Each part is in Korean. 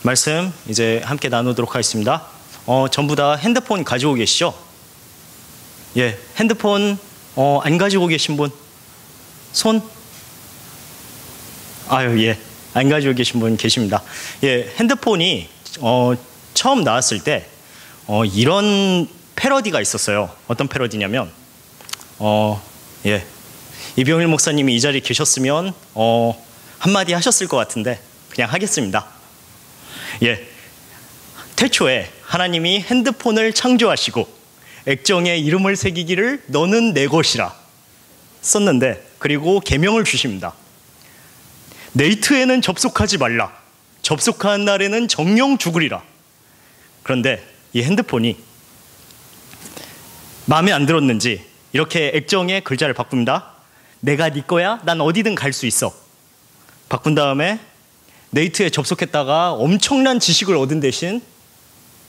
말씀 이제 함께 나누도록 하겠습니다. 전부 다 핸드폰 가지고 계시죠? 예, 핸드폰 안 가지고 계신 분? 손? 아유, 예, 안 가지고 계신 분 계십니다. 예, 핸드폰이 처음 나왔을 때 이런 패러디가 있었어요. 어떤 패러디냐면 예, 이병일 목사님이 이 자리에 계셨으면 한마디 하셨을 것 같은데 그냥 하겠습니다. 예, 태초에 하나님이 핸드폰을 창조하시고 액정에 이름을 새기기를 너는 내 것이라 썼는데, 그리고 계명을 주십니다. 네이트에는 접속하지 말라. 접속한 날에는 정령 죽으리라. 그런데 이 핸드폰이 마음에 안 들었는지 이렇게 액정에 글자를 바꿉니다. 내가 네 거야? 난 어디든 갈 수 있어. 바꾼 다음에 네이트에 접속했다가 엄청난 지식을 얻은 대신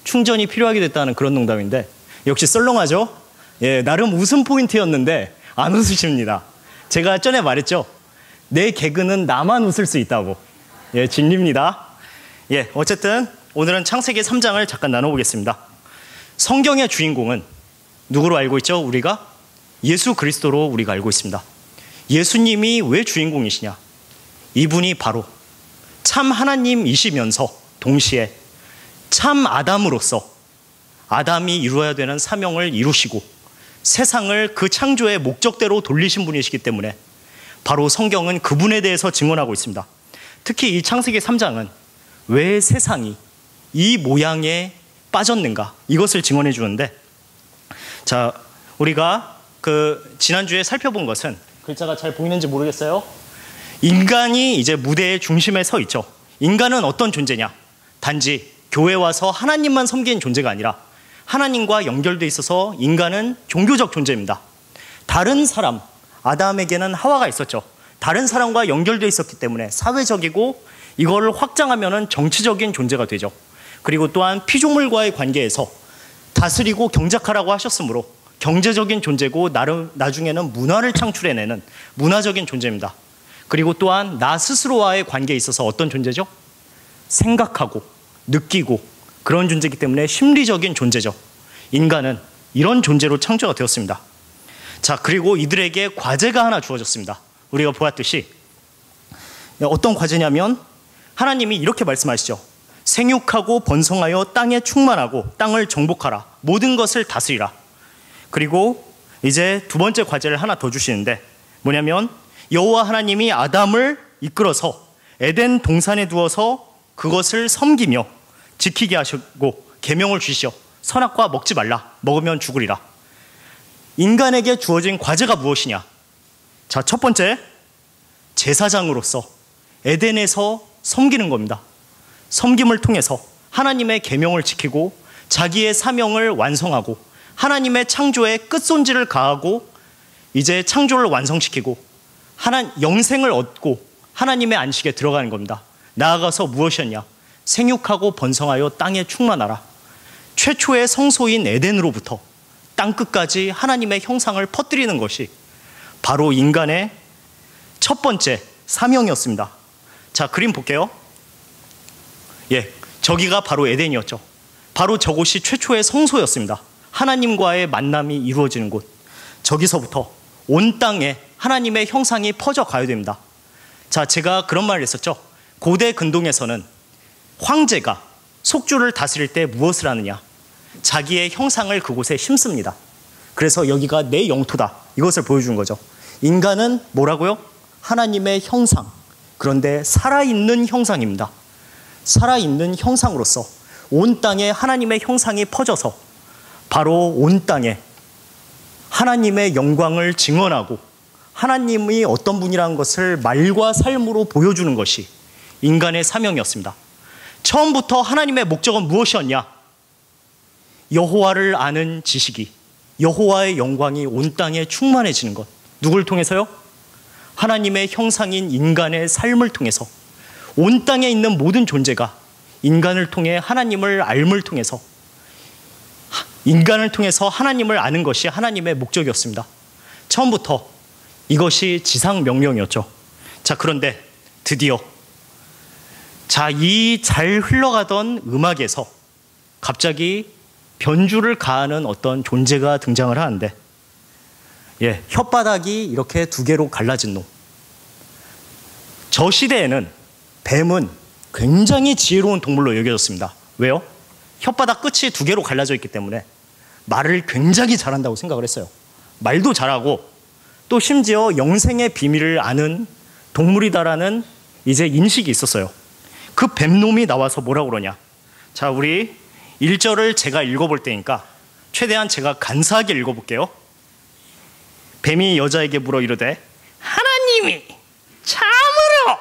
충전이 필요하게 됐다는 그런 농담인데, 역시 썰렁하죠? 예, 나름 웃음 포인트였는데 안 웃으십니다. 제가 전에 말했죠? 내 개그는 나만 웃을 수 있다고. 예, 진리입니다. 예, 어쨌든 오늘은 창세기 3장을 잠깐 나눠보겠습니다. 성경의 주인공은 누구로 알고 있죠? 우리가 예수 그리스도로 우리가 알고 있습니다. 예수님이 왜 주인공이시냐? 이분이 바로 참 하나님이시면서 동시에 참 아담으로서 아담이 이루어야 되는 사명을 이루시고 세상을 그 창조의 목적대로 돌리신 분이시기 때문에 바로 성경은 그분에 대해서 증언하고 있습니다. 특히 이 창세기 3장은 왜 세상이 이 모양에 빠졌는가, 이것을 증언해 주는데, 자, 우리가 지난주에 살펴본 것은, 글자가 잘 보이는지 모르겠어요. 인간이 이제 무대의 중심에 서 있죠. 인간은 어떤 존재냐? 단지 교회 와서 하나님만 섬기는 존재가 아니라 하나님과 연결되어 있어서 인간은 종교적 존재입니다. 다른 사람, 아담에게는 하와가 있었죠. 다른 사람과 연결되어 있었기 때문에 사회적이고, 이거를 확장하면은 정치적인 존재가 되죠. 그리고 또한 피조물과의 관계에서 다스리고 경작하라고 하셨으므로 경제적인 존재고, 나중에는 문화를 창출해내는 문화적인 존재입니다. 그리고 또한 나 스스로와의 관계에 있어서 어떤 존재죠? 생각하고 느끼고 그런 존재이기 때문에 심리적인 존재죠. 인간은 이런 존재로 창조가 되었습니다. 자, 그리고 이들에게 과제가 하나 주어졌습니다. 우리가 보았듯이 어떤 과제냐면, 하나님이 이렇게 말씀하시죠. 생육하고 번성하여 땅에 충만하고 땅을 정복하라. 모든 것을 다스리라. 그리고 이제 두 번째 과제를 하나 더 주시는데, 뭐냐면 여호와 하나님이 아담을 이끌어서 에덴 동산에 두어서 그것을 섬기며 지키게 하시고 계명을 주시오. 선악과 먹지 말라. 먹으면 죽으리라. 인간에게 주어진 과제가 무엇이냐? 자, 첫 번째, 제사장으로서 에덴에서 섬기는 겁니다. 섬김을 통해서 하나님의 계명을 지키고 자기의 사명을 완성하고 하나님의 창조의 끝손질을 가하고 이제 창조를 완성시키고 영생을 얻고 하나님의 안식에 들어가는 겁니다. 나아가서 무엇이었냐? 생육하고 번성하여 땅에 충만하라. 최초의 성소인 에덴으로부터 땅끝까지 하나님의 형상을 퍼뜨리는 것이 바로 인간의 첫 번째 사명이었습니다. 자, 그림 볼게요. 예, 저기가 바로 에덴이었죠. 바로 저곳이 최초의 성소였습니다. 하나님과의 만남이 이루어지는 곳. 저기서부터 온 땅에 하나님의 형상이 퍼져 가야 됩니다. 자, 제가 그런 말을 했었죠. 고대 근동에서는 황제가 속주를 다스릴 때 무엇을 하느냐? 자기의 형상을 그곳에 심습니다. 그래서 여기가 내 영토다, 이것을 보여준 거죠. 인간은 뭐라고요? 하나님의 형상. 그런데 살아있는 형상입니다. 살아있는 형상으로서 온 땅에 하나님의 형상이 퍼져서 바로 온 땅에 하나님의 영광을 증언하고 하나님이 어떤 분이라는 것을 말과 삶으로 보여주는 것이 인간의 사명이었습니다. 처음부터 하나님의 목적은 무엇이었냐? 여호와를 아는 지식이, 여호와의 영광이 온 땅에 충만해지는 것. 누굴 통해서요? 하나님의 형상인 인간의 삶을 통해서 온 땅에 있는 모든 존재가 인간을 통해 하나님을 알을 통해서, 인간을 통해서 하나님을 아는 것이 하나님의 목적이었습니다. 처음부터 이것이 지상 명령이었죠. 자, 그런데 드디어 자, 이 잘 흘러가던 음악에서 갑자기 변주를 가하는 어떤 존재가 등장을 하는데, 예, 혓바닥이 이렇게 두 개로 갈라진 놈. 저 시대에는 뱀은 굉장히 지혜로운 동물로 여겨졌습니다. 왜요? 혓바닥 끝이 두 개로 갈라져 있기 때문에 말을 굉장히 잘한다고 생각을 했어요. 말도 잘하고 또 심지어 영생의 비밀을 아는 동물이다라는 이제 인식이 있었어요. 그 뱀놈이 나와서 뭐라고 그러냐. 자, 우리 1절을 제가 읽어볼 테니까 최대한 제가 간사하게 읽어볼게요. 뱀이 여자에게 물어 이르되 하나님이 참으로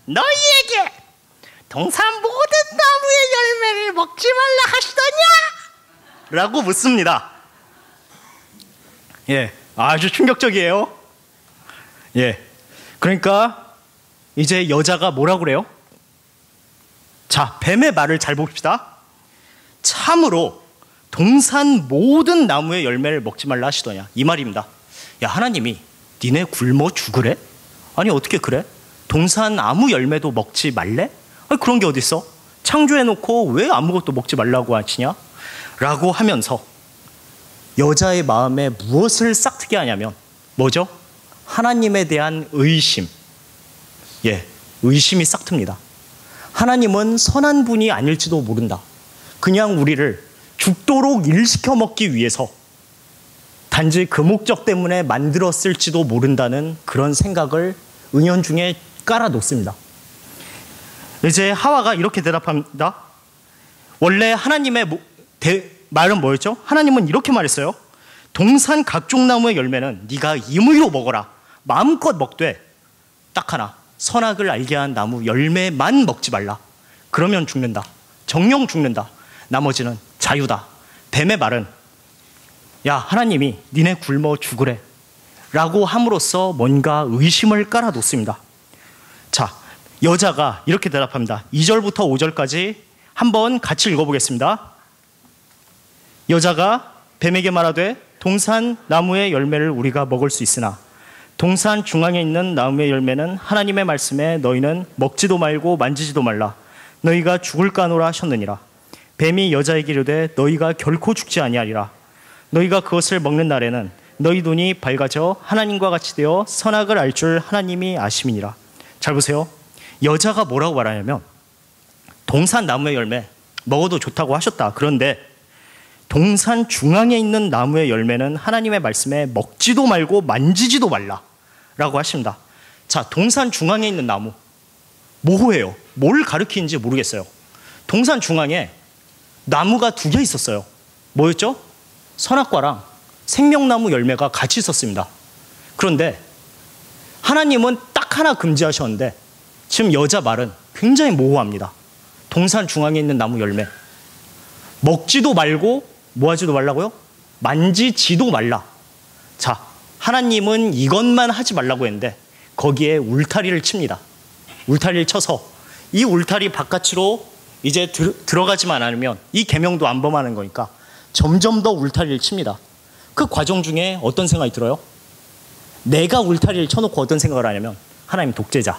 너희에게 동산 모든 나무의 열매를 먹지 말라 하시더냐? 라고 묻습니다. 예, 아주 충격적이에요. 예, 그러니까 이제 여자가 뭐라고 그래요? 자, 뱀의 말을 잘 봅시다. 참으로 동산 모든 나무의 열매를 먹지 말라 하시더냐, 이 말입니다. 야, 하나님이 니네 굶어 죽으래? 아니 어떻게 그래? 동산 아무 열매도 먹지 말래? 아니, 그런 게 어딨어? 창조해놓고 왜 아무것도 먹지 말라고 하시냐? 라고 하면서 여자의 마음에 무엇을 싹트게 하냐면 뭐죠? 하나님에 대한 의심. 예, 의심이 싹틉니다. 하나님은 선한 분이 아닐지도 모른다. 그냥 우리를 죽도록 일시켜 먹기 위해서 단지 그 목적 때문에 만들었을지도 모른다는 그런 생각을 은연중에 깔아놓습니다. 이제 하와가 이렇게 대답합니다. 원래 하나님의 말은 뭐였죠? 하나님은 이렇게 말했어요. 동산 각종 나무의 열매는 네가 임의로 먹어라. 마음껏 먹되 딱 하나, 선악을 알게 한 나무 열매만 먹지 말라. 그러면 죽는다. 정령 죽는다. 나머지는 자유다. 뱀의 말은 야, 하나님이 니네 굶어 죽으래 라고 함으로써 뭔가 의심을 깔아놓습니다. 자, 여자가 이렇게 대답합니다. 2절부터 5절까지 한번 같이 읽어보겠습니다. 여자가 뱀에게 말하되 동산 나무의 열매를 우리가 먹을 수 있으나 동산 중앙에 있는 나무의 열매는 하나님의 말씀에 너희는 먹지도 말고 만지지도 말라. 너희가 죽을까 하노라 하셨느니라. 뱀이 여자에게 이르되 너희가 결코 죽지 아니하리라. 너희가 그것을 먹는 날에는 너희 눈이 밝아져 하나님과 같이 되어 선악을 알 줄 하나님이 아심이니라. 잘 보세요. 여자가 뭐라고 말하냐면 동산 나무의 열매 먹어도 좋다고 하셨다. 그런데 동산 중앙에 있는 나무의 열매는 하나님의 말씀에 먹지도 말고 만지지도 말라 라고 하십니다. 자, 동산 중앙에 있는 나무 뭐예요? 뭘 가리키는지 모르겠어요. 동산 중앙에 나무가 두 개 있었어요. 뭐였죠? 선악과랑 생명나무 열매가 같이 있었습니다. 그런데 하나님은 딱 하나 금지하셨는데 지금 여자 말은 굉장히 모호합니다. 동산 중앙에 있는 나무 열매 먹지도 말고 뭐 하지도 말라고요? 만지지도 말라. 자, 하나님은 이것만 하지 말라고 했는데 거기에 울타리를 칩니다. 울타리를 쳐서 이 울타리 바깥으로 이제 들어가지만 않으면 이 계명도 안 범하는 거니까 점점 더 울타리를 칩니다. 그 과정 중에 어떤 생각이 들어요? 내가 울타리를 쳐놓고 어떤 생각을 하냐면 하나님 독재자,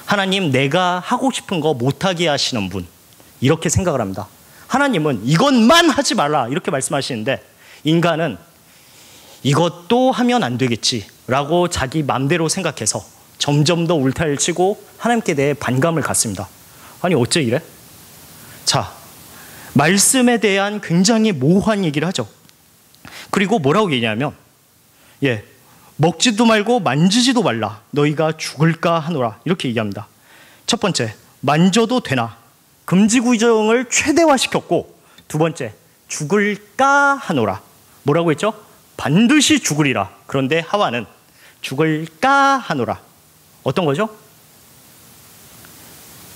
하나님 내가 하고 싶은 거 못하게 하시는 분, 이렇게 생각을 합니다. 하나님은 이것만 하지 말라 이렇게 말씀하시는데 인간은 이것도 하면 안 되겠지 라고 자기 맘대로 생각해서 점점 더 울타리를 치고 하나님께 대해 반감을 갖습니다. 아니 어째 이래? 자, 말씀에 대한 굉장히 모호한 얘기를 하죠. 그리고 뭐라고 얘기하냐면 예, 먹지도 말고 만지지도 말라. 너희가 죽을까 하노라. 이렇게 얘기합니다. 첫 번째, 만져도 되나. 금지 구정을 최대화시켰고, 두 번째, 죽을까 하노라. 뭐라고 했죠? 반드시 죽으리라. 그런데 하와는 죽을까 하노라. 어떤 거죠?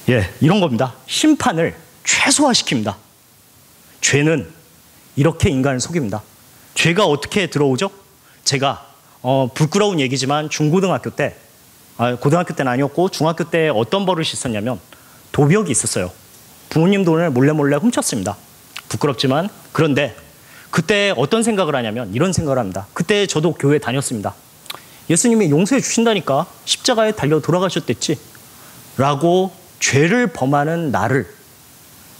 예, 이런 겁니다. 심판을 최소화시킵니다. 죄는 이렇게 인간을 속입니다. 죄가 어떻게 들어오죠? 제가 부끄러운 얘기지만 중고등학교 때, 고등학교 때는 아니었고 중학교 때 어떤 버릇이 있었냐면 도벽이 있었어요. 부모님 돈을 몰래 훔쳤습니다. 부끄럽지만. 그런데 그때 어떤 생각을 하냐면 이런 생각을 합니다. 그때 저도 교회 다녔습니다. 예수님이 용서해 주신다니까 십자가에 달려 돌아가셨댔지 라고 죄를 범하는 나를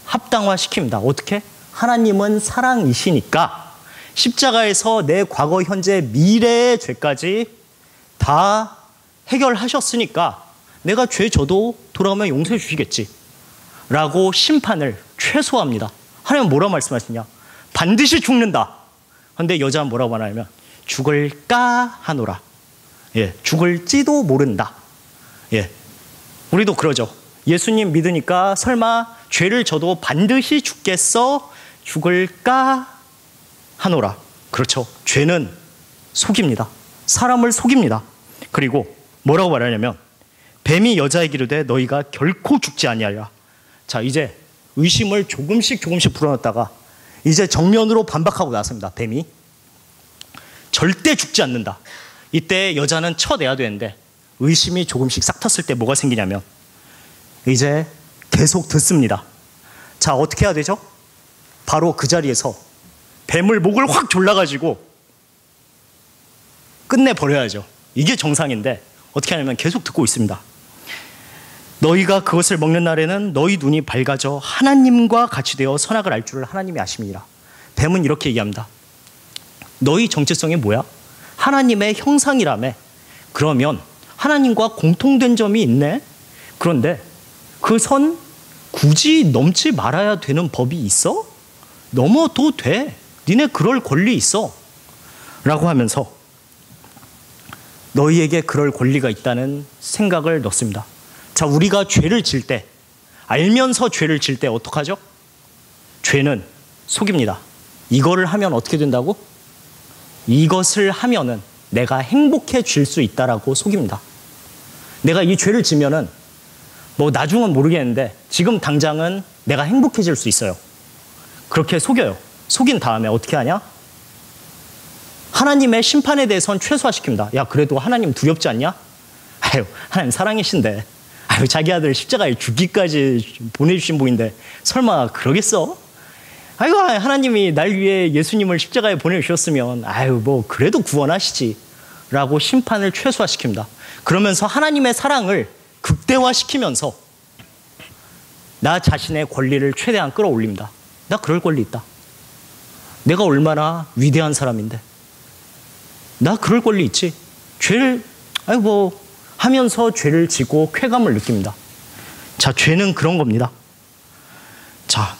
합당화시킵니다. 어떻게? 하나님은 사랑이시니까 십자가에서 내 과거, 현재, 미래의 죄까지 다 해결하셨으니까 내가 죄 져도 돌아오면 용서해 주시겠지 라고 심판을 최소화합니다. 하나님은 뭐라고 말씀하시냐? 반드시 죽는다. 그런데 여자는 뭐라고 하냐면 죽을까 하노라. 예, 죽을지도 모른다. 예, 우리도 그러죠. 예수님 믿으니까 설마 죄를 져도 반드시 죽겠어? 죽을까 하노라. 그렇죠. 죄는 속입니다. 사람을 속입니다. 그리고 뭐라고 말하냐면 뱀이 여자에게 이르되 너희가 결코 죽지 아니하리라. 자, 이제 의심을 조금씩 불어넣다가 이제 정면으로 반박하고 나섭니다. 뱀이 절대 죽지 않는다. 이때 여자는 쳐내야 되는데 의심이 조금씩 싹 텄을 때 뭐가 생기냐면 이제 계속 듣습니다. 자, 어떻게 해야 되죠? 바로 그 자리에서 뱀을 목을 확 졸라가지고 끝내버려야죠. 이게 정상인데 어떻게 하냐면 계속 듣고 있습니다. 너희가 그것을 먹는 날에는 너희 눈이 밝아져 하나님과 같이 되어 선악을 알 줄을 하나님이 아심이니라. 뱀은 이렇게 얘기합니다. 너희 정체성이 뭐야? 하나님의 형상이라며. 그러면 하나님과 공통된 점이 있네. 그런데 그 선 굳이 넘지 말아야 되는 법이 있어? 넘어도 돼. 니네 그럴 권리 있어. 라고 하면서 너희에게 그럴 권리가 있다는 생각을 넣습니다. 자, 우리가 죄를 질 때, 알면서 죄를 질 때 어떡하죠? 죄는 속입니다. 이거를 하면 어떻게 된다고? 이것을 하면은 내가 행복해질 수 있다라고 속입니다. 내가 이 죄를 지면은 뭐 나중은 모르겠는데 지금 당장은 내가 행복해질 수 있어요. 그렇게 속여요. 속인 다음에 어떻게 하냐? 하나님의 심판에 대해서는 최소화시킵니다. 야, 그래도 하나님 두렵지 않냐? 아유, 하나님 사랑이신데, 아유, 자기 아들 십자가에 죽기까지 보내주신 분인데 설마 그러겠어? 아이고, 하나님이 날 위해 예수님을 십자가에 보내주셨으면 아유, 뭐 그래도 구원하시지 라고 심판을 최소화시킵니다. 그러면서 하나님의 사랑을 극대화시키면서 나 자신의 권리를 최대한 끌어올립니다. 나 그럴 권리 있다. 내가 얼마나 위대한 사람인데 나 그럴 권리 있지. 죄를 하면서 죄를 지고 쾌감을 느낍니다. 자, 죄는 그런 겁니다. 자,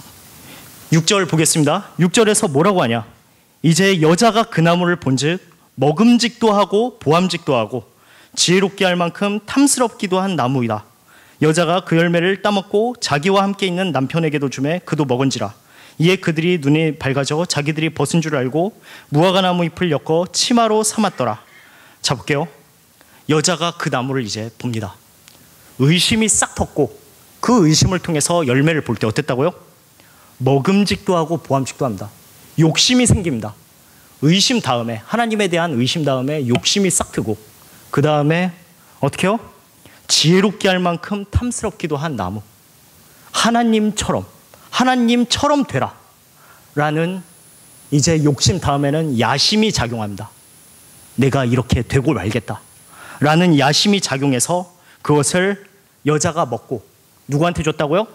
6절 보겠습니다. 6절에서 뭐라고 하냐? 이제 여자가 그 나무를 본즉 먹음직도 하고 보암직도 하고 지혜롭게 할 만큼 탐스럽기도 한 나무이다. 여자가 그 열매를 따먹고 자기와 함께 있는 남편에게도 주매 그도 먹은지라. 이에 그들이 눈이 밝아져 자기들이 벗은 줄 알고 무화과 나무 잎을 엮어 치마로 삼았더라. 자, 볼게요. 여자가 그 나무를 이제 봅니다. 의심이 싹 텄고 그 의심을 통해서 열매를 볼 때 어땠다고요? 먹음직도 하고 보암직도 합니다. 욕심이 생깁니다. 의심 다음에, 하나님에 대한 의심 다음에 욕심이 싹 트고 그 다음에 어떻게 해요? 지혜롭게 할 만큼 탐스럽기도 한 나무. 하나님처럼 되라 라는 이제 욕심 다음에는 야심이 작용합니다. 내가 이렇게 되고 말겠다 라는 야심이 작용해서 그것을 여자가 먹고 누구한테 줬다고요?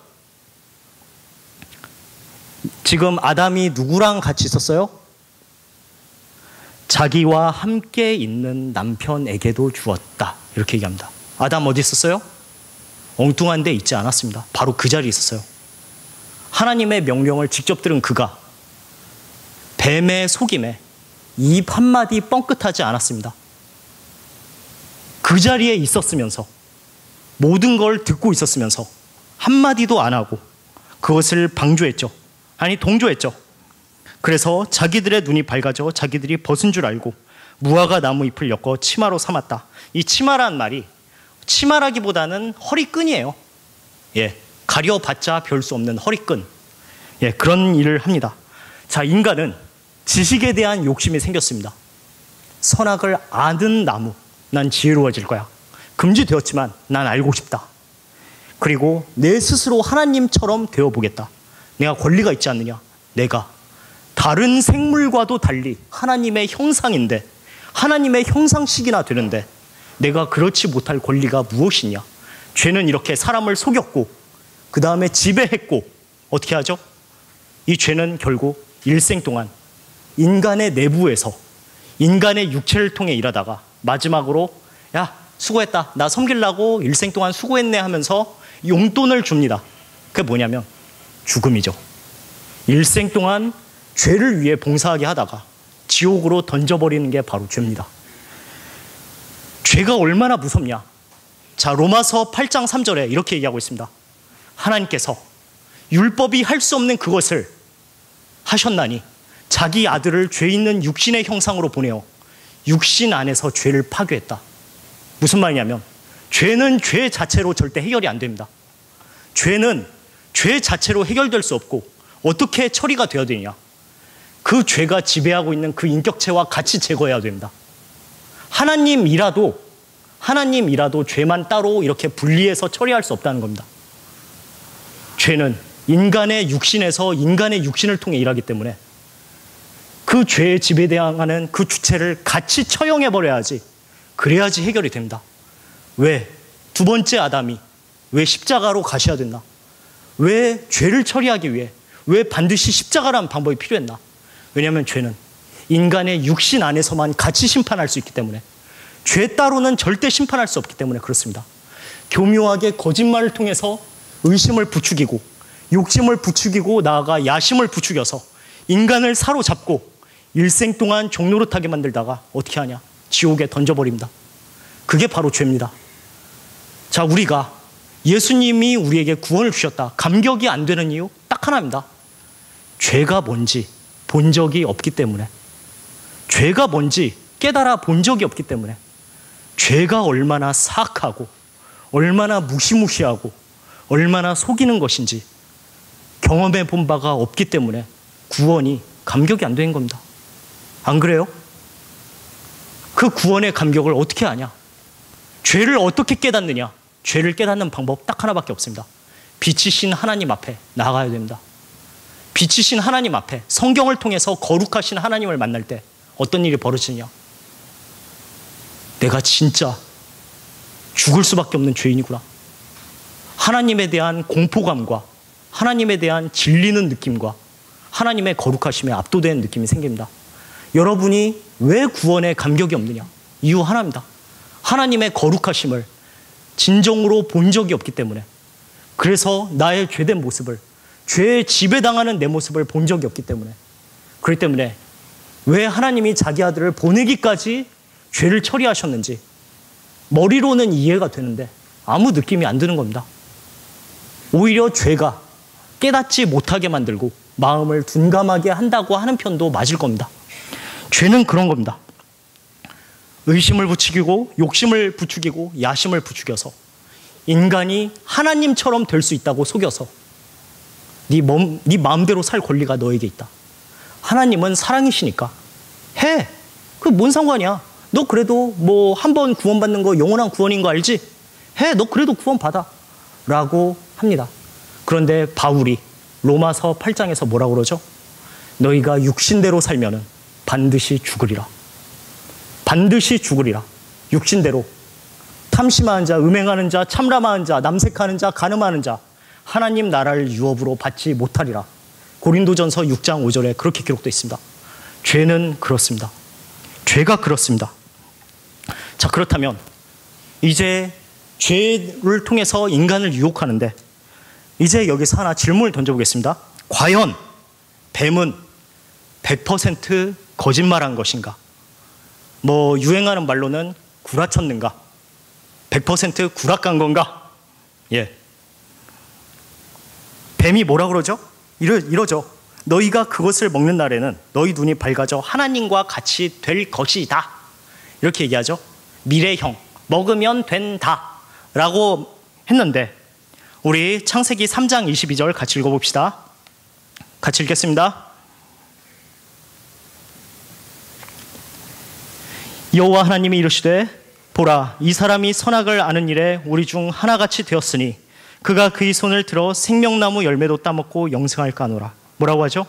지금 아담이 누구랑 같이 있었어요? 자기와 함께 있는 남편에게도 주었다. 이렇게 얘기합니다. 아담 어디 있었어요? 엉뚱한 데 있지 않았습니다. 바로 그 자리에 있었어요. 하나님의 명령을 직접 들은 그가 뱀의 속임에 입 한마디 뻥끗하지 않았습니다. 그 자리에 있었으면서 모든 걸 듣고 있었으면서 한마디도 안 하고 그것을 방조했죠. 아니, 동조했죠. 그래서 자기들의 눈이 밝아져 자기들이 벗은 줄 알고 무화과 나무 잎을 엮어 치마로 삼았다. 이 치마란 말이 치마라기보다는 허리끈이에요. 예, 가려봤자 별 수 없는 허리끈. 예, 그런 일을 합니다. 자, 인간은 지식에 대한 욕심이 생겼습니다. 선악을 아는 나무, 난 지혜로워질 거야. 금지되었지만 난 알고 싶다. 그리고 내 스스로 하나님처럼 되어보겠다. 내가 권리가 있지 않느냐? 내가 다른 생물과도 달리 하나님의 형상인데, 하나님의 형상식이나 되는데 내가 그렇지 못할 권리가 무엇이냐? 죄는 이렇게 사람을 속였고 그 다음에 지배했고 어떻게 하죠? 이 죄는 결국 일생 동안 인간의 내부에서 인간의 육체를 통해 일하다가 마지막으로 야 수고했다, 나 섬기려고 일생 동안 수고했네 하면서 용돈을 줍니다. 그게 뭐냐면 죽음이죠. 일생 동안 죄를 위해 봉사하게 하다가 지옥으로 던져버리는 게 바로 죄입니다. 죄가 얼마나 무섭냐. 자, 로마서 8장 3절에 이렇게 얘기하고 있습니다. 하나님께서 율법이 할 수 없는 그것을 하셨나니 자기 아들을 죄 있는 육신의 형상으로 보내어 육신 안에서 죄를 파괴했다. 무슨 말이냐면 죄는 죄 자체로 절대 해결이 안 됩니다. 죄는 죄 자체로 해결될 수 없고 어떻게 처리가 되어야 되냐. 그 죄가 지배하고 있는 그 인격체와 같이 제거해야 됩니다. 하나님이라도 죄만 따로 이렇게 분리해서 처리할 수 없다는 겁니다. 죄는 인간의 육신에서 인간의 육신을 통해 일하기 때문에 그 죄에 지배당하는 그 주체를 같이 처형해버려야지, 그래야지 해결이 됩니다. 왜? 두 번째 아담이 왜 십자가로 가셔야 됐나? 왜 죄를 처리하기 위해 왜 반드시 십자가라는 방법이 필요했나? 왜냐하면 죄는 인간의 육신 안에서만 같이 심판할 수 있기 때문에, 죄 따로는 절대 심판할 수 없기 때문에 그렇습니다. 교묘하게 거짓말을 통해서 의심을 부추기고 욕심을 부추기고 나아가 야심을 부추겨서 인간을 사로잡고 일생 동안 종노릇하게 만들다가 어떻게 하냐? 지옥에 던져버립니다. 그게 바로 죄입니다. 자, 우리가 예수님이 우리에게 구원을 주셨다, 감격이 안 되는 이유 딱 하나입니다. 죄가 뭔지 본 적이 없기 때문에, 죄가 뭔지 깨달아 본 적이 없기 때문에, 죄가 얼마나 사악하고 얼마나 무시무시하고 얼마나 속이는 것인지 경험해 본 바가 없기 때문에 구원이 감격이 안 되는 겁니다. 안 그래요? 그 구원의 감격을 어떻게 아냐? 죄를 어떻게 깨닫느냐? 죄를 깨닫는 방법 딱 하나밖에 없습니다. 빛이신 하나님 앞에 나가야 됩니다. 빛이신 하나님 앞에 성경을 통해서 거룩하신 하나님을 만날 때 어떤 일이 벌어지냐? 내가 진짜 죽을 수밖에 없는 죄인이구나. 하나님에 대한 공포감과 하나님에 대한 질리는 느낌과 하나님의 거룩하심에 압도되는 느낌이 생깁니다. 여러분이 왜 구원에 감격이 없느냐? 이유 하나입니다. 하나님의 거룩하심을 진정으로 본 적이 없기 때문에, 그래서 나의 죄된 모습을, 죄에 지배당하는 내 모습을 본 적이 없기 때문에, 그렇기 때문에 왜 하나님이 자기 아들을 보내기까지 죄를 처리하셨는지 머리로는 이해가 되는데 아무 느낌이 안 드는 겁니다. 오히려 죄가 깨닫지 못하게 만들고 마음을 둔감하게 한다고 하는 편도 맞을 겁니다. 죄는 그런 겁니다. 의심을 부추기고 욕심을 부추기고 야심을 부추겨서 인간이 하나님처럼 될 수 있다고 속여서 네 마음대로 살 권리가 너에게 있다. 하나님은 사랑이시니까 해. 그 뭔 상관이야. 너 그래도 뭐 한 번 구원받는 거 영원한 구원인 거 알지? 해. 너 그래도 구원받아. 라고 합니다. 그런데 바울이 로마서 8장에서 뭐라고 그러죠? 너희가 육신대로 살면은 반드시 죽으리라. 반드시 죽으리라. 육신대로 탐심하는 자, 음행하는 자, 참람하는 자, 남색하는 자, 간음하는 자, 하나님 나라를 유업으로 받지 못하리라. 고린도전서 6장 5절에 그렇게 기록되어 있습니다. 죄는 그렇습니다. 죄가 그렇습니다. 자, 그렇다면 이제 죄를 통해서 인간을 유혹하는데, 이제 여기서 하나 질문을 던져보겠습니다. 과연 뱀은 100% 거짓말한 것인가? 뭐 유행하는 말로는 구라쳤는가? 100% 구락간 건가? 예. 뱀이 뭐라 그러죠? 이러죠. 너희가 그것을 먹는 날에는 너희 눈이 밝아져 하나님과 같이 될 것이다. 이렇게 얘기하죠. 미래형, 먹으면 된다 라고 했는데, 우리 창세기 3장 22절 같이 읽어봅시다. 같이 읽겠습니다. 여호와 하나님이 이르시되 보라, 이 사람이 선악을 아는 일에 우리 중 하나같이 되었으니 그가 그의 손을 들어 생명나무 열매도 따먹고 영생할까 하노라. 뭐라고 하죠?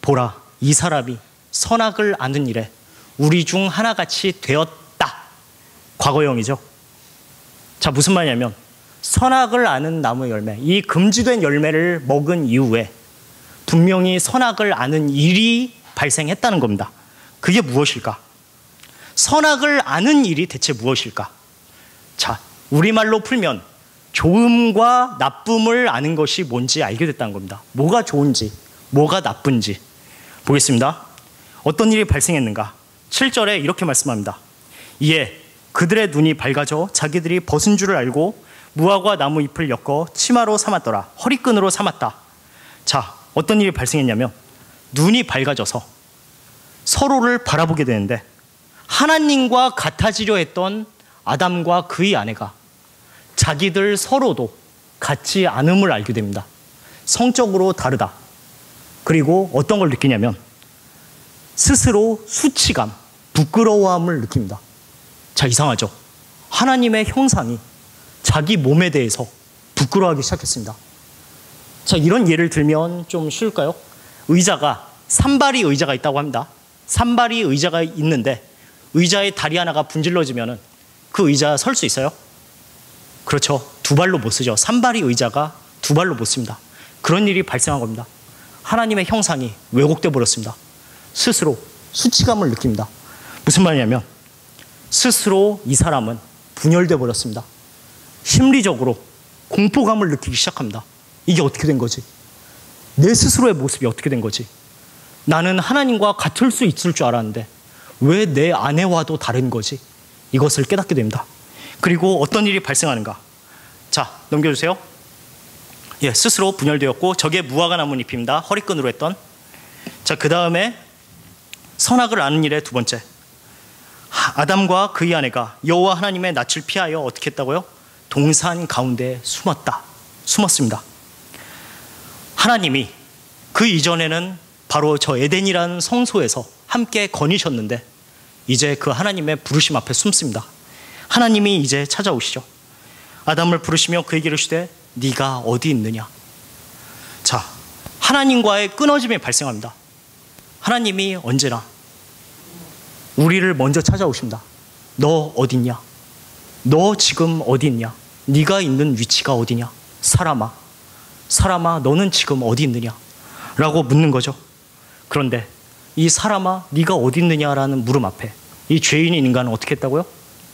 보라, 이 사람이 선악을 아는 일에 우리 중 하나같이 되었다. 과거형이죠. 자, 무슨 말이냐면 선악을 아는 나무의 열매, 이 금지된 열매를 먹은 이후에 분명히 선악을 아는 일이 발생했다는 겁니다. 그게 무엇일까? 선악을 아는 일이 대체 무엇일까? 자, 우리말로 풀면 좋음과 나쁨을 아는 것이 뭔지 알게 됐다는 겁니다. 뭐가 좋은지, 뭐가 나쁜지 보겠습니다. 어떤 일이 발생했는가? 7절에 이렇게 말씀합니다. 이에 그들의 눈이 밝아져 자기들이 벗은 줄을 알고 무화과 나무 잎을 엮어 치마로 삼았더라. 허리끈으로 삼았다. 자, 어떤 일이 발생했냐면 눈이 밝아져서 서로를 바라보게 되는데 하나님과 같아지려 했던 아담과 그의 아내가 자기들 서로도 같지 않음을 알게 됩니다. 성적으로 다르다. 그리고 어떤 걸 느끼냐면 스스로 수치감, 부끄러워함을 느낍니다. 자, 이상하죠? 하나님의 형상이 자기 몸에 대해서 부끄러워하기 시작했습니다. 자, 이런 예를 들면 좀 쉬울까요? 의자가 산발이 의자가 있다고 합니다. 산발이 의자가 있는데 의자의 다리 하나가 분질러지면 그 의자 설 수 있어요? 그렇죠. 두 발로 못 쓰죠. 산발이 의자가 두 발로 못 씁니다. 그런 일이 발생한 겁니다. 하나님의 형상이 왜곡돼 버렸습니다. 스스로 수치감을 느낍니다. 무슨 말이냐면 스스로 이 사람은 분열돼 버렸습니다. 심리적으로 공포감을 느끼기 시작합니다. 이게 어떻게 된 거지? 내 스스로의 모습이 어떻게 된 거지? 나는 하나님과 같을 수 있을 줄 알았는데 왜 내 아내와도 다른 거지? 이것을 깨닫게 됩니다. 그리고 어떤 일이 발생하는가? 자, 넘겨주세요. 예, 스스로 분열되었고 저게 무화과 나무 잎입니다. 허리끈으로 했던. 자, 그 다음에 선악을 아는 일의 두 번째. 아담과 그의 아내가 여호와 하나님의 낯을 피하여 어떻게 했다고요? 동산 가운데 숨었습니다. 하나님이 그 이전에는 바로 저 에덴이라는 성소에서 함께 거니셨는데 이제 그 하나님의 부르심 앞에 숨습니다. 하나님이 이제 찾아오시죠. 아담을 부르시며 그에게 이르시되 네가 어디 있느냐? 자, 하나님과의 끊어짐이 발생합니다. 하나님이 언제나 우리를 먼저 찾아오십니다. 너 어디 있냐? 너 지금 어디 있냐? 네가 있는 위치가 어디냐? 사람아 너는 지금 어디 있느냐? 라고 묻는 거죠. 그런데 이 사람아 네가 어디 있느냐라는 물음 앞에 이 죄인인 인간은 어떻게 했다고요?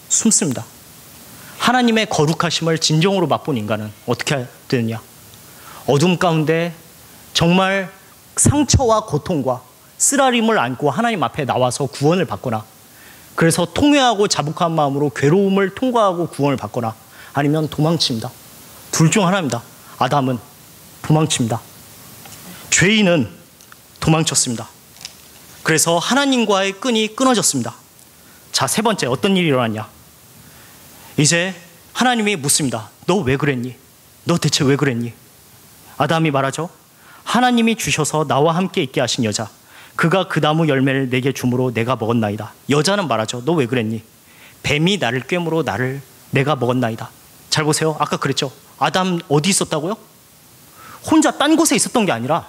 숨습니다. 하나님의 거룩하심을 진정으로 맛본 인간은 어떻게 되느냐? 어둠 가운데 정말 상처와 고통과 쓰라림을 안고 하나님 앞에 나와서 구원을 받거나 그래서 통회하고 자복한 마음으로 괴로움을 통과하고 구원을 받거나 아니면 도망칩니다. 둘 중 하나입니다. 아담은 도망칩니다. 죄인은 도망쳤습니다. 그래서 하나님과의 끈이 끊어졌습니다. 자, 세 번째 어떤 일이 일어났냐? 이제 하나님이 묻습니다. 너 왜 그랬니? 너 대체 왜 그랬니? 아담이 말하죠. 하나님이 주셔서 나와 함께 있게 하신 여자 그가 그 나무 열매를 내게 주므로 내가 먹었나이다. 여자는 말하죠. 너 왜 그랬니? 뱀이 나를 꿰므로 내가 먹었나이다. 잘 보세요. 아까 그랬죠. 아담 어디 있었다고요? 혼자 딴 곳에 있었던 게 아니라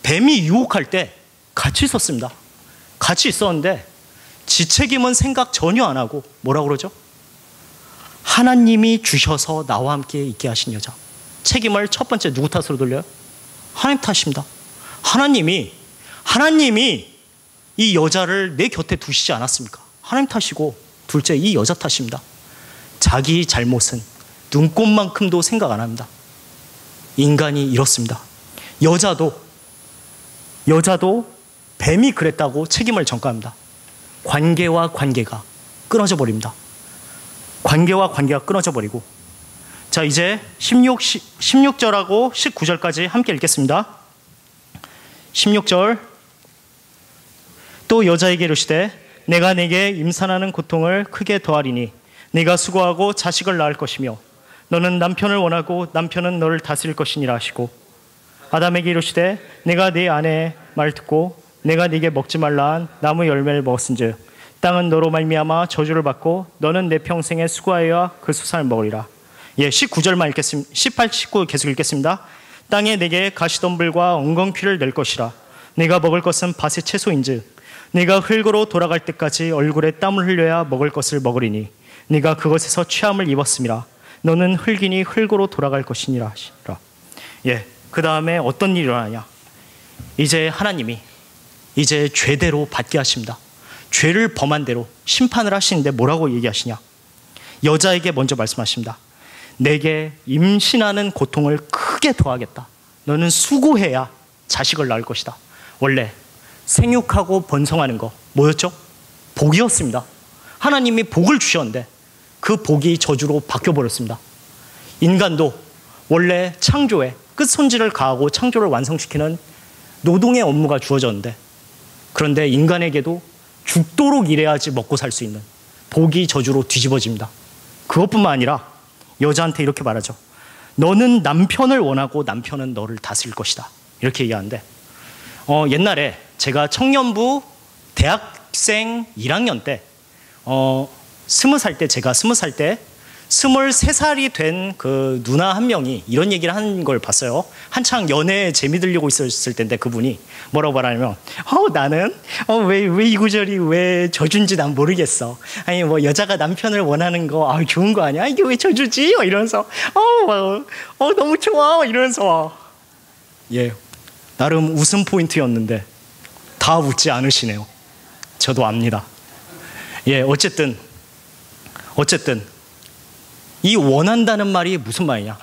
뱀이 유혹할 때 같이 있었습니다. 같이 있었는데 지 책임은 생각 전혀 안 하고 뭐라고 그러죠? 하나님이 주셔서 나와 함께 있게 하신 여자. 책임을 첫 번째 누구 탓으로 돌려요? 하나님 탓입니다. 하나님이 이 여자를 내 곁에 두시지 않았습니까? 하나님 탓이고 둘째 이 여자 탓입니다. 자기 잘못은 눈꼽만큼도 생각 안 합니다. 인간이 이렇습니다. 여자도 뱀이 그랬다고 책임을 전가합니다. 관계와 관계가 끊어져 버립니다. 관계와 관계가 끊어져 버리고 자, 이제 16절하고 19절까지 함께 읽겠습니다. 16절 또 여자에게 이르시되 내가 네게 임산하는 고통을 크게 더하리니 네가 수고하고 자식을 낳을 것이며 너는 남편을 원하고 남편은 너를 다스릴 것이니라 하시고 아담에게 이르시되 내가 네 아내의 말 듣고 내가 네게 먹지 말라 한 나무 열매를 먹었은즉 땅은 너로 말미암아 저주를 받고 너는 내 평생에 수고하여야 그 수산을 먹으리라. 예, 19절만 읽겠습니다. 18, 19 계속 읽겠습니다. 땅에 내게 가시덤불과 엉겅퀴를 낼 것이라. 내가 먹을 것은 밭의 채소인즉 네가 흙으로 돌아갈 때까지 얼굴에 땀을 흘려야 먹을 것을 먹으리니 네가 그것에서 취함을 입었음이라. 너는 흙이니 흙으로 돌아갈 것이니라 하시라. 예, 그 다음에 어떤 일이 일어나냐. 이제 하나님이 이제 죄대로 받게 하십니다. 죄를 범한 대로 심판을 하시는데 뭐라고 얘기하시냐. 여자에게 먼저 말씀하십니다. 내게 임신하는 고통을 크게 더하겠다. 너는 수고해야 자식을 낳을 것이다. 원래 생육하고 번성하는 거 뭐였죠? 복이었습니다. 하나님이 복을 주셨는데 그 복이 저주로 바뀌어버렸습니다. 인간도 원래 창조에 끝손질을 가하고 창조를 완성시키는 노동의 업무가 주어졌는데, 그런데 인간에게도 죽도록 일해야지 먹고 살 수 있는 복이 저주로 뒤집어집니다. 그것뿐만 아니라 여자한테 이렇게 말하죠. 너는 남편을 원하고 남편은 너를 다스릴 것이다. 이렇게 얘기하는데, 옛날에 제가 청년부 대학생 1학년 때 20살 때, 제가 20살 때 23살이 된 그 누나 한 명이 이런 얘기를 하는 걸 봤어요. 한창 연애에 재미 들리고 있었을 때인데 그분이 뭐라고 말하냐면 나는 왜 이구절이 왜 저준지 난 모르겠어. 아니 뭐 여자가 남편을 원하는 거 좋은 거 아니야? 이게 왜 저주지? 이러면서 너무 좋아 이러면서 예, 나름 웃음 포인트였는데 다 웃지 않으시네요. 저도 압니다. 예, 어쨌든 이 원한다는 말이 무슨 말이냐.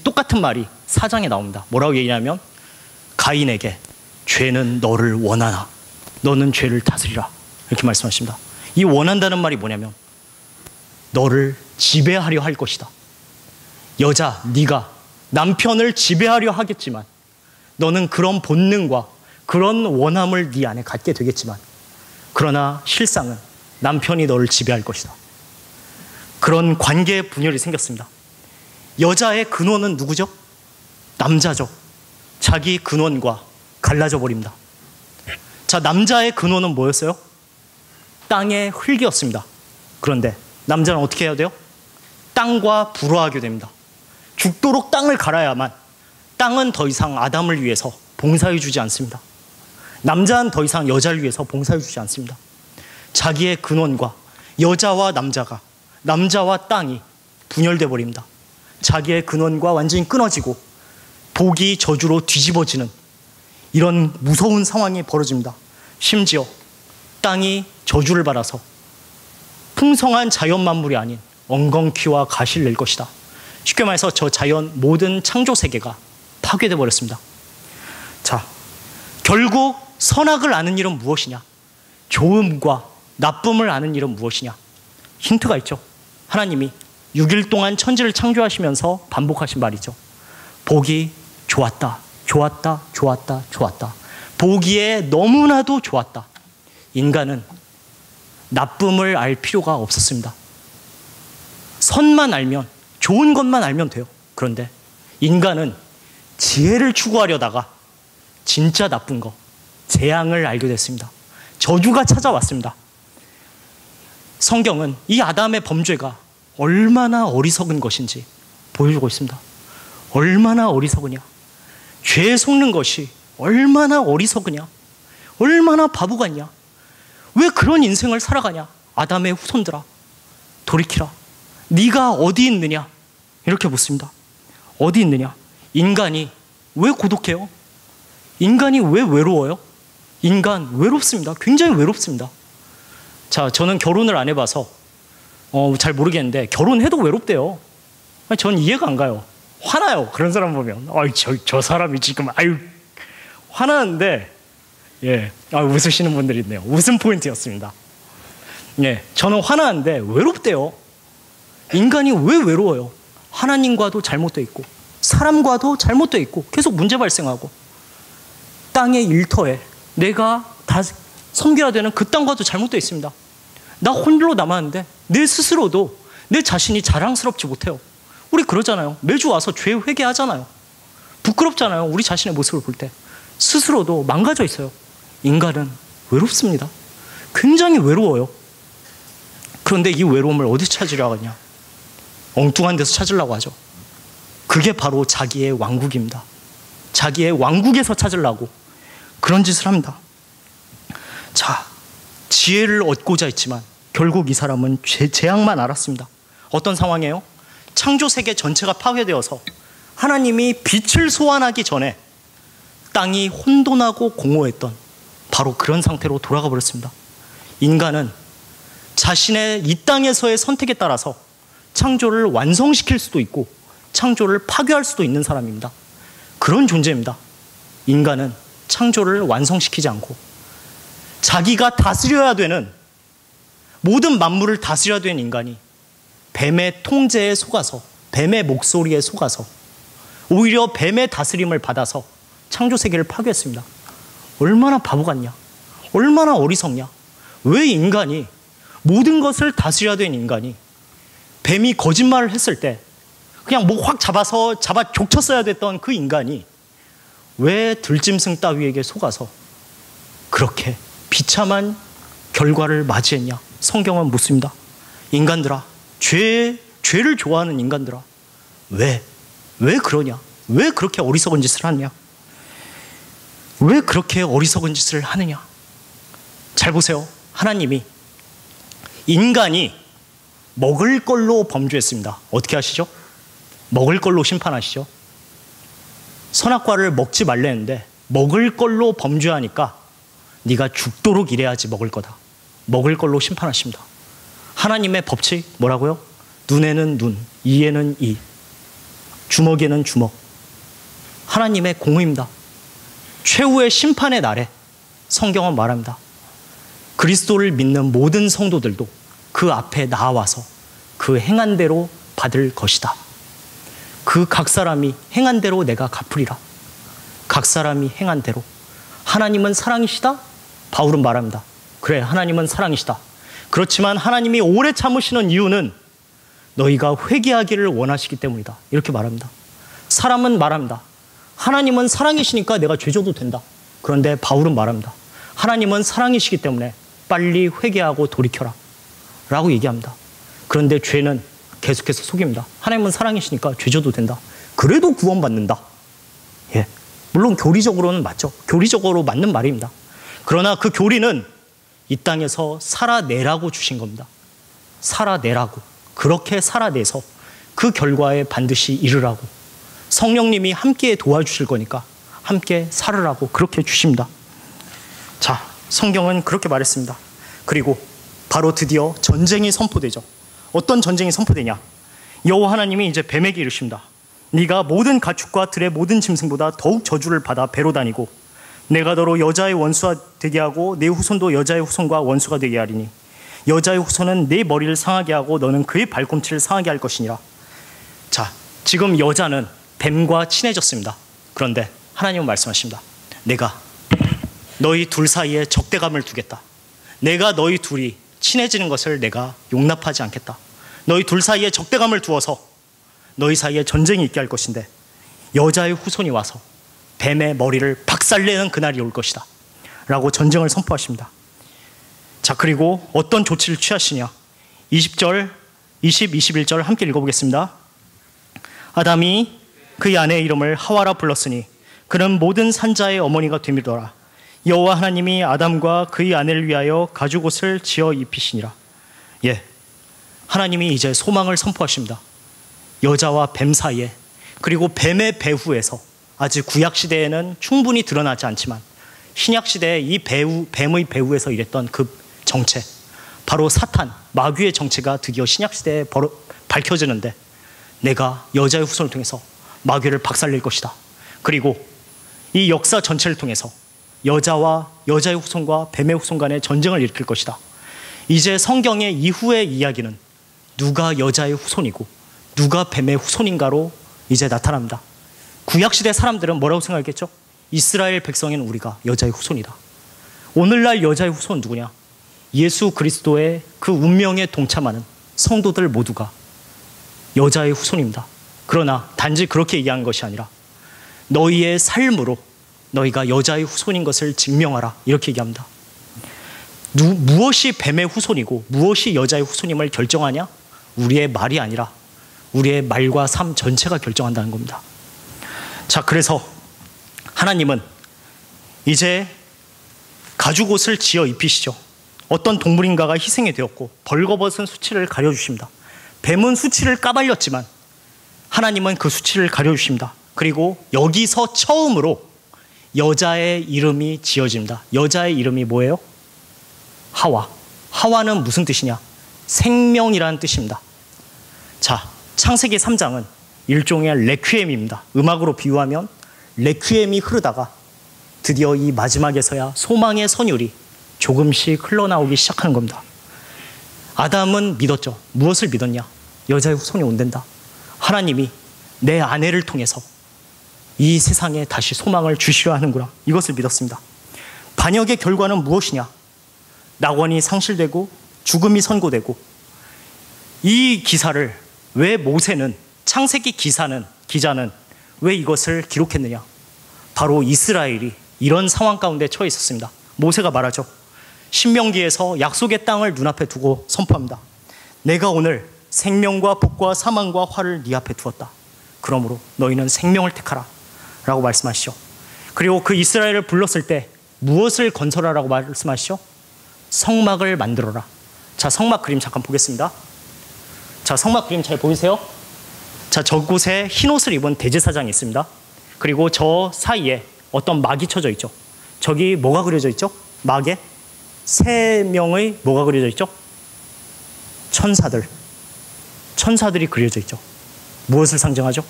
똑같은 말이 4장에 나옵니다. 뭐라고 얘기하냐면 가인에게 죄는 너를 원하나 너는 죄를 다스리라 이렇게 말씀하십니다. 이 원한다는 말이 뭐냐면 너를 지배하려 할 것이다. 여자, 네가 남편을 지배하려 하겠지만 너는 그런 본능과 그런 원함을 네 안에 갖게 되겠지만, 그러나 실상은 남편이 너를 지배할 것이다. 그런 관계의 분열이 생겼습니다. 여자의 근원은 누구죠? 남자죠. 자기 근원과 갈라져 버립니다. 자, 남자의 근원은 뭐였어요? 땅의 흙이었습니다. 그런데 남자는 어떻게 해야 돼요? 땅과 불화하게 됩니다. 죽도록 땅을 갈아야만 땅은 더 이상 아담을 위해서 봉사해 주지 않습니다. 남자는 더 이상 여자를 위해서 봉사해 주지 않습니다. 자기의 근원과 여자와 남자가, 남자와 땅이 분열돼 버립니다. 자기의 근원과 완전히 끊어지고 복이 저주로 뒤집어지는 이런 무서운 상황이 벌어집니다. 심지어 땅이 저주를 받아서 풍성한 자연 만물이 아닌 엉겅퀴와 가시를 낼 것이다. 쉽게 말해서 저 자연 모든 창조 세계가 파괴돼 버렸습니다. 자, 결국 선악을 아는 일은 무엇이냐? 좋음과 나쁨을 아는 일은 무엇이냐? 힌트가 있죠. 하나님이 6일 동안 천지를 창조하시면서 반복하신 말이죠. 보기 좋았다, 좋았다, 좋았다, 좋았다. 보기에 너무나도 좋았다. 인간은 나쁨을 알 필요가 없었습니다. 선만 알면, 좋은 것만 알면 돼요. 그런데 인간은 지혜를 추구하려다가 진짜 나쁜 거, 재앙을 알게 됐습니다. 저주가 찾아왔습니다. 성경은 이 아담의 범죄가 얼마나 어리석은 것인지 보여주고 있습니다. 얼마나 어리석으냐. 죄에 속는 것이 얼마나 어리석으냐. 얼마나 바보 같냐. 왜 그런 인생을 살아가냐. 아담의 후손들아, 돌이키라. 네가 어디 있느냐. 이렇게 묻습니다. 어디 있느냐. 인간이 왜 고독해요? 인간이 왜 외로워요? 인간 외롭습니다. 굉장히 외롭습니다. 자, 저는 결혼을 안 해봐서 잘 모르겠는데 결혼해도 외롭대요. 전 이해가 안 가요. 화나요. 그런 사람 보면 저 사람이 지금 화나는데 예, 웃으시는 분들이 있네요. 웃음 포인트였습니다. 예, 저는 화나는데 외롭대요. 인간이 왜 외로워요? 하나님과도 잘못되어 있고 사람과도 잘못되어 있고 계속 문제 발생하고 땅의 일터에 내가 다 섬겨야 되는 그 땅과도 잘못되어 있습니다. 나 홀로 남았는데 내 스스로도 내 자신이 자랑스럽지 못해요. 우리 그러잖아요. 매주 와서 죄 회개하잖아요. 부끄럽잖아요. 우리 자신의 모습을 볼 때. 스스로도 망가져 있어요. 인간은 외롭습니다. 굉장히 외로워요. 그런데 이 외로움을 어디서 찾으려고 하냐? 엉뚱한 데서 찾으려고 하죠. 그게 바로 자기의 왕국입니다. 자기의 왕국에서 찾으려고 그런 짓을 합니다. 자, 지혜를 얻고자 했지만 결국 이 사람은 재앙만 알았습니다. 어떤 상황이에요? 창조 세계 전체가 파괴되어서 하나님이 빛을 소환하기 전에 땅이 혼돈하고 공허했던 바로 그런 상태로 돌아가 버렸습니다. 인간은 자신의 이 땅에서의 선택에 따라서 창조를 완성시킬 수도 있고 창조를 파괴할 수도 있는 사람입니다. 그런 존재입니다. 인간은 창조를 완성시키지 않고 자기가 다스려야 되는, 모든 만물을 다스려야 되는 인간이 뱀의 통제에 속아서, 뱀의 목소리에 속아서 오히려 뱀의 다스림을 받아서 창조 세계를 파괴했습니다. 얼마나 바보 같냐? 얼마나 어리석냐? 왜 인간이, 모든 것을 다스려야 되는 인간이 뱀이 거짓말을 했을 때 그냥 목 확 잡아 족쳤어야 됐던 그 인간이 왜 들짐승 따위에게 속아서 그렇게 비참한 결과를 맞이했냐? 성경은 묻습니다. 인간들아, 죄를 좋아하는 인간들아, 왜 그러냐? 왜 그렇게 어리석은 짓을 하느냐? 왜 그렇게 어리석은 짓을 하느냐? 잘 보세요. 하나님이 인간이 먹을 걸로 범죄했습니다. 어떻게 하시죠? 먹을 걸로 심판하시죠. 선악과를 먹지 말랬는데 먹을 걸로 범죄하니까 네가 죽도록 일해야지 먹을 거다. 먹을 걸로 심판하십니다. 하나님의 법칙 뭐라고요? 눈에는 눈, 이에는 이, 주먹에는 주먹. 하나님의 공의입니다. 최후의 심판의 날에 성경은 말합니다. 그리스도를 믿는 모든 성도들도 그 앞에 나와서 그 행한 대로 받을 것이다. 그 각 사람이 행한 대로 내가 갚으리라. 각 사람이 행한 대로. 하나님은 사랑이시다? 바울은 말합니다. 그래, 하나님은 사랑이시다. 그렇지만 하나님이 오래 참으시는 이유는 너희가 회개하기를 원하시기 때문이다. 이렇게 말합니다. 사람은 말합니다. 하나님은 사랑이시니까 내가 죄 져도 된다. 그런데 바울은 말합니다. 하나님은 사랑이시기 때문에 빨리 회개하고 돌이켜라 라고 얘기합니다. 그런데 죄는 계속해서 속입니다. 하나님은 사랑이시니까 죄 져도 된다. 그래도 구원받는다. 예, 물론 교리적으로는 맞죠. 교리적으로 맞는 말입니다. 그러나 그 교리는 이 땅에서 살아내라고 주신 겁니다. 살아내라고. 그렇게 살아내서 그 결과에 반드시 이르라고. 성령님이 함께 도와주실 거니까 함께 살으라고 그렇게 주십니다. 자, 성경은 그렇게 말했습니다. 그리고 바로 드디어 전쟁이 선포되죠. 어떤 전쟁이 선포되냐? 여호와 하나님이 이제 뱀에게 이르십니다. 네가 모든 가축과 들의 모든 짐승보다 더욱 저주를 받아 배로 다니고 내가 너로 여자의 원수가 되게 하고 네 후손도 여자의 후손과 원수가 되게 하리니 여자의 후손은 네 머리를 상하게 하고 너는 그의 발꿈치를 상하게 할 것이니라. 자, 지금 여자는 뱀과 친해졌습니다. 그런데 하나님은 말씀하십니다. 내가 너희 둘 사이에 적대감을 두겠다. 내가 너희 둘이 친해지는 것을 내가 용납하지 않겠다. 너희 둘 사이에 적대감을 두어서 너희 사이에 전쟁이 있게 할 것인데 여자의 후손이 와서 뱀의 머리를 박살내는 그날이 올 것이다 라고 전쟁을 선포하십니다. 자, 그리고 어떤 조치를 취하시냐? 20절, 21절 함께 읽어보겠습니다. 아담이 그의 아내의 이름을 하와라 불렀으니 그는 모든 산자의 어머니가 됨이더라. 여호와 하나님이 아담과 그의 아내를 위하여 가죽옷을 지어 입히시니라. 예, 하나님이 이제 소망을 선포하십니다. 여자와 뱀 사이에, 그리고 뱀의 배후에서, 아직 구약시대에는 충분히 드러나지 않지만 신약시대에 이 뱀의 배후에서 일했던 그 정체, 바로 사탄, 마귀의 정체가 드디어 신약시대에 밝혀지는데 내가 여자의 후손을 통해서 마귀를 박살낼 것이다. 그리고 이 역사 전체를 통해서 여자와 여자의 후손과 뱀의 후손 간의 전쟁을 일으킬 것이다. 이제 성경의 이후의 이야기는 누가 여자의 후손이고 누가 뱀의 후손인가로 이제 나타납니다. 구약시대 사람들은 뭐라고 생각했겠죠? 이스라엘 백성인 우리가 여자의 후손이다. 오늘날 여자의 후손은 누구냐? 예수 그리스도의 그 운명에 동참하는 성도들 모두가 여자의 후손입니다. 그러나 단지 그렇게 얘기한 것이 아니라 너희의 삶으로 너희가 여자의 후손인 것을 증명하라, 이렇게 얘기합니다. 무엇이 뱀의 후손이고 무엇이 여자의 후손임을 결정하냐? 우리의 말이 아니라 우리의 말과 삶 전체가 결정한다는 겁니다. 자, 그래서 하나님은 이제 가죽옷을 지어 입히시죠. 어떤 동물인가가 희생이 되었고 벌거벗은 수치를 가려주십니다. 뱀은 수치를 까발렸지만 하나님은 그 수치를 가려주십니다. 그리고 여기서 처음으로 여자의 이름이 지어집니다. 여자의 이름이 뭐예요? 하와. 하와는 무슨 뜻이냐? 생명이라는 뜻입니다. 자, 창세기 3장은 일종의 레퀴엠입니다. 음악으로 비유하면 레퀴엠이 흐르다가 드디어 이 마지막에서야 소망의 선율이 조금씩 흘러나오기 시작하는 겁니다. 아담은 믿었죠. 무엇을 믿었냐? 여자의 후손이 온단다. 하나님이 내 아내를 통해서 이 세상에 다시 소망을 주시려 하는구나. 이것을 믿었습니다. 반역의 결과는 무엇이냐? 낙원이 상실되고 죽음이 선고되고, 이 기사를 왜 모세는, 창세기 기자는 왜 이것을 기록했느냐? 바로 이스라엘이 이런 상황 가운데 처해 있었습니다. 모세가 말하죠. 신명기에서 약속의 땅을 눈앞에 두고 선포합니다. 내가 오늘 생명과 복과 사망과 화를 네 앞에 두었다. 그러므로 너희는 생명을 택하라 라고 말씀하시죠. 그리고 그 이스라엘을 불렀을 때 무엇을 건설하라고 말씀하시죠? 성막을 만들어라. 자, 성막 그림 잠깐 보겠습니다. 자, 성막 그림 잘 보이세요? 자, 저곳에 흰 옷을 입은 대제사장이 있습니다. 그리고 저 사이에 어떤 막이 쳐져 있죠. 저기 뭐가 그려져 있죠? 막에 세 명의 뭐가 그려져 있죠? 천사들이 그려져 있죠. 무엇을 상징하죠?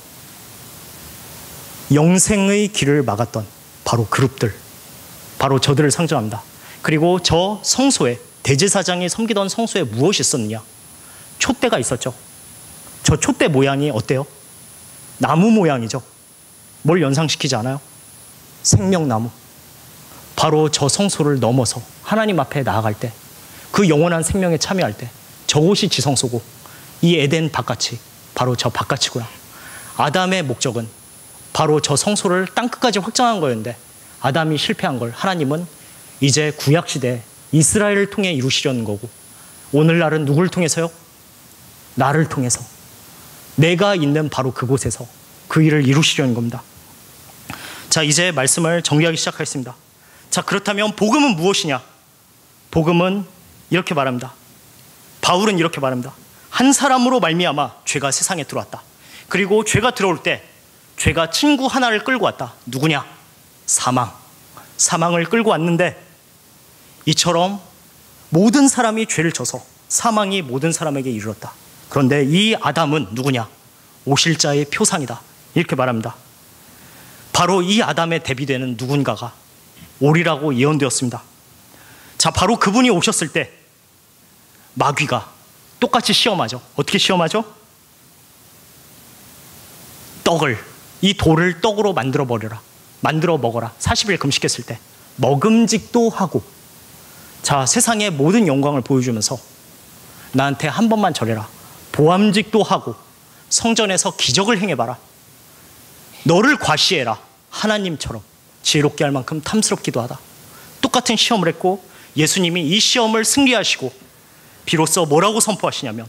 영생의 길을 막았던 바로 그룹들, 바로 저들을 상징합니다. 그리고 저 성소에, 대제사장이 섬기던 성소에 무엇이 있었느냐? 촛대가 있었죠. 저 촛대 모양이 어때요? 나무 모양이죠. 뭘 연상시키지 않아요? 생명나무. 바로 저 성소를 넘어서 하나님 앞에 나아갈 때, 그 영원한 생명에 참여할 때, 저곳이 지성소고 이 에덴 바깥이 바로 저 바깥이구나. 아담의 목적은 바로 저 성소를 땅끝까지 확장한 거였는데, 아담이 실패한 걸 하나님은 이제 구약시대 이스라엘을 통해 이루시려는 거고, 오늘날은 누구를 통해서요? 나를 통해서, 내가 있는 바로 그곳에서 그 일을 이루시려는 겁니다. 자, 이제 말씀을 정리하기 시작하겠습니다. 자, 그렇다면 복음은 무엇이냐? 복음은 이렇게 말합니다. 바울은 이렇게 말합니다. 한 사람으로 말미암아 죄가 세상에 들어왔다. 그리고 죄가 들어올 때 죄가 친구 하나를 끌고 왔다. 누구냐? 사망을 끌고 왔는데, 이처럼 모든 사람이 죄를 져서 사망이 모든 사람에게 이르렀다. 그런데 이 아담은 누구냐? 오실 자의 표상이다. 이렇게 말합니다. 바로 이 아담에 대비되는 누군가가 오리라고 예언되었습니다. 자, 바로 그분이 오셨을 때 마귀가 똑같이 시험하죠. 어떻게 시험하죠? 이 돌을 떡으로 만들어 먹어라. 40일 금식했을 때 먹음직도 하고, 자, 세상의 모든 영광을 보여주면서 나한테 한 번만 절해라. 보암직도 하고 성전에서 기적을 행해봐라. 너를 과시해라. 하나님처럼 지혜롭게 할 만큼 탐스럽기도 하다. 똑같은 시험을 했고, 예수님이 이 시험을 승리하시고 비로소 뭐라고 선포하시냐면,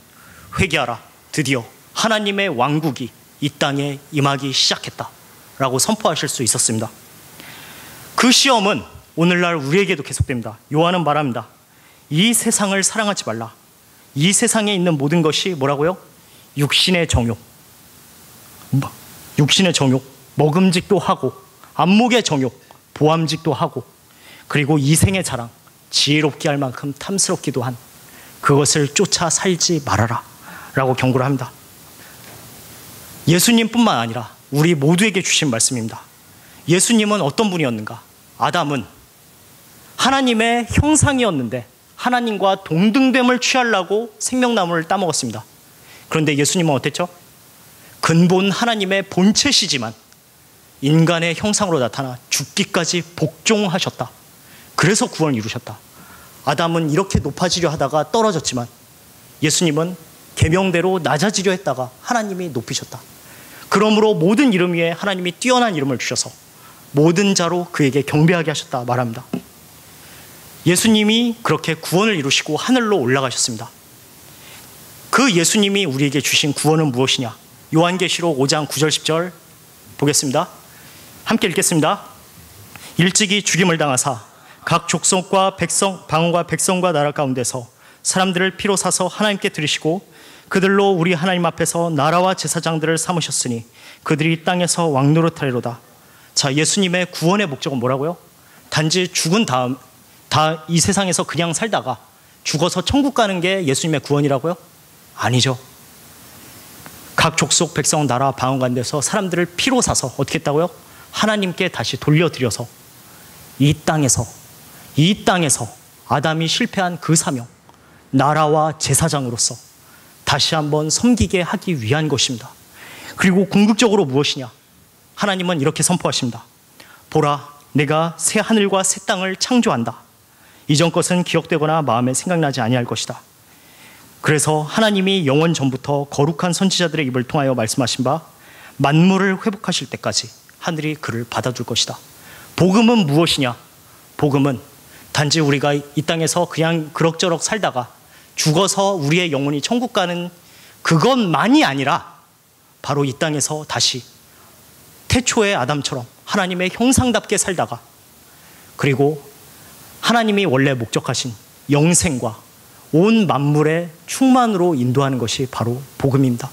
회개하라. 드디어 하나님의 왕국이 이 땅에 임하기 시작했다 라고 선포하실 수 있었습니다. 그 시험은 오늘날 우리에게도 계속됩니다. 요한은 말합니다. 이 세상을 사랑하지 말라. 이 세상에 있는 모든 것이 뭐라고요? 육신의 정욕, 먹음직도 하고, 안목의 정욕, 보암직도 하고, 그리고 이생의 자랑, 지혜롭게 할 만큼 탐스럽기도 한 그것을 쫓아 살지 말아라 라고 경고를 합니다. 예수님뿐만 아니라 우리 모두에게 주신 말씀입니다. 예수님은 어떤 분이었는가? 아담은 하나님의 형상이었는데 하나님과 동등됨을 취하려고 생명나무를 따먹었습니다. 그런데 예수님은 어땠죠? 근본 하나님의 본체시지만 인간의 형상으로 나타나 죽기까지 복종하셨다. 그래서 구원을 이루셨다. 아담은 이렇게 높아지려 하다가 떨어졌지만 예수님은 계명대로 낮아지려 했다가 하나님이 높이셨다. 그러므로 모든 이름 위에 하나님이 뛰어난 이름을 주셔서 모든 자로 그에게 경배하게 하셨다 말합니다. 예수님이 그렇게 구원을 이루시고 하늘로 올라가셨습니다. 그 예수님이 우리에게 주신 구원은 무엇이냐? 요한계시록 5장 9절 10절 보겠습니다. 함께 읽겠습니다. 일찍이 죽임을 당하사 각 족속과 백성, 방언과 백성과 나라 가운데서 사람들을 피로 사서 하나님께 드리시고 그들로 우리 하나님 앞에서 나라와 제사장들을 삼으셨으니 그들이 이 땅에서 왕노릇하리로다. 자, 예수님의 구원의 목적은 뭐라고요? 단지 죽은 다음 이 세상에서 그냥 살다가 죽어서 천국 가는 게 예수님의 구원이라고요? 아니죠. 각 족속 백성 나라 방언 가운데서 사람들을 피로 사서 어떻게 했다고요? 하나님께 다시 돌려드려서 이 땅에서 아담이 실패한 그 사명, 나라와 제사장으로서 다시 한번 섬기게 하기 위한 것입니다. 그리고 궁극적으로 무엇이냐? 하나님은 이렇게 선포하십니다. 보라, 내가 새 하늘과 새 땅을 창조한다. 이전 것은 기억되거나 마음에 생각나지 아니할 것이다. 그래서 하나님이 영원 전부터 거룩한 선지자들의 입을 통하여 말씀하신 바 만물을 회복하실 때까지 하늘이 그를 받아줄 것이다. 복음은 무엇이냐? 복음은 단지 우리가 이 땅에서 그냥 그럭저럭 살다가 죽어서 우리의 영혼이 천국 가는 그것만이 아니라 바로 이 땅에서 다시 태초의 아담처럼 하나님의 형상답게 살다가 그리고 하나님이 원래 목적하신 영생과 온 만물의 충만으로 인도하는 것이 바로 복음입니다.